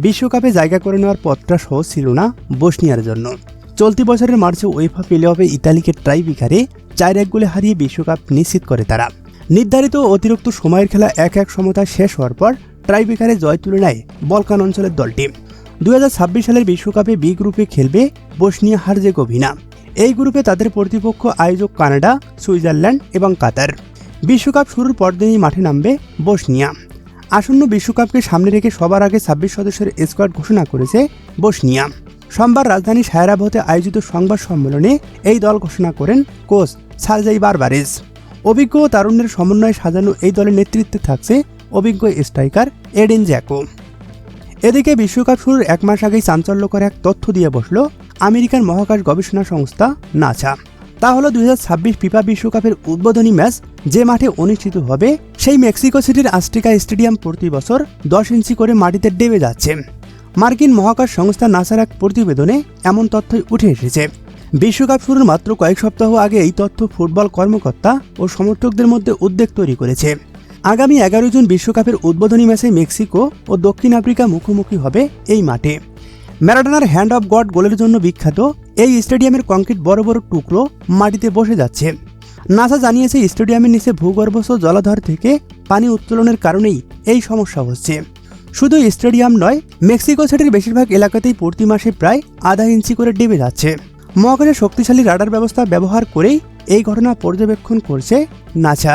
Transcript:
বিশ্বকাপে জায়গা করে নেওয়ার পথটা সহজ ছিল না বসনিয়ার জন্য। চলতি বছরের মার্চে উয়েফা প্লে অফে ইতালিকে টাইব্রেকারে 4-1 গোলে হারিয়ে বিশ্বকাপ নিশ্চিত করে তারা। নির্ধারিত অতিরিক্ত সময়ের খেলা 1-1 সমতায় শেষ হওয়ার পর টাইব্রেকারে জয় তুলে নেয় বলকান অঞ্চলের দলটি। 2026 সালের বিশ্বকাপে বি গ্রুপে খেলবে বসনিয়া হার্জেগোভিনা। এই গ্রুপে তাদের প্রতিপক্ষ আয়োজক কানাডা, সুইজারল্যান্ড এবং কাতার। বিশ্বকাপ শুরুর পরদিনই মাঠে নামবে বসনিয়া। আসন্ন বিশ্বকাপকে সামনে রেখে সবার আগে 26 সদস্যের স্কোয়াড ঘোষণা করেছে বসনিয়া। সোমবার রাজধানী সারায়েভোতে আয়োজিত সংবাদ সম্মেলনে এই দল ঘোষণা করেন কোচ সার্জেই বারবারিজ। অভিজ্ঞ ও তারুণ্যের সমন্বয়ে সাজানো এই দলের নেতৃত্বে থাকছে অভিজ্ঞ স্ট্রাইকার এডিন জ্যাকো। এদিকে বিশ্বকাপ শুরুর 1 মাস আগেই চাঞ্চল্যকর এক তথ্য দিয়ে বসল আমেরিকার মহাকাশ গবেষণা সংস্থা নাসা। তা হলো 2026 ফিফা বিশ্বকাপের উদ্বোধনী ম্যাচ যে মাঠে অনুষ্ঠিত হবে সেই মেক্সিকো সিটির আজটেকা স্টেডিয়াম প্রতি বছর 10 ইঞ্চি করে মাটিতে ডেবে যাচ্ছে। মার্কিন মহাকাশ সংস্থা নাসার এক প্রতিবেদনে এমন তথ্যই উঠে এসেছে। বিশ্বকাপ শুরুর মাত্র কয়েক সপ্তাহ আগে এই তথ্য ফুটবল কর্মকর্তা ও সমর্থকদের মধ্যে উদ্বেগ তৈরি করেছে। আগামী 11 জুন বিশ্বকাপের উদ্বোধনী ম্যাচে মেক্সিকো ও দক্ষিণ আফ্রিকা মুখোমুখি হবে এই মাঠে। ম্যারাডোনার হ্যান্ড অফ গড গোলের জন্য বিখ্যাত এই স্টেডিয়ামের কংক্রিট বড় বড় টুকরো মাটিতে বসে যাচ্ছে। নাসা জানিয়েছে স্টেডিয়ামের নিচে ভূগর্ভস্থ জলাধার থেকে পানি উত্তোলনের কারণেই এই সমস্যা হচ্ছে। শুধু স্টেডিয়াম নয়, মেক্সিকো সিটির বেশিরভাগ এলাকাতেই প্রতি মাসে প্রায় আধা ইঞ্চি করে ডেবে যাচ্ছে। মহাকাশের শক্তিশালী রাডার ব্যবস্থা ব্যবহার করেই এই ঘটনা পর্যবেক্ষণ করছে নাসা।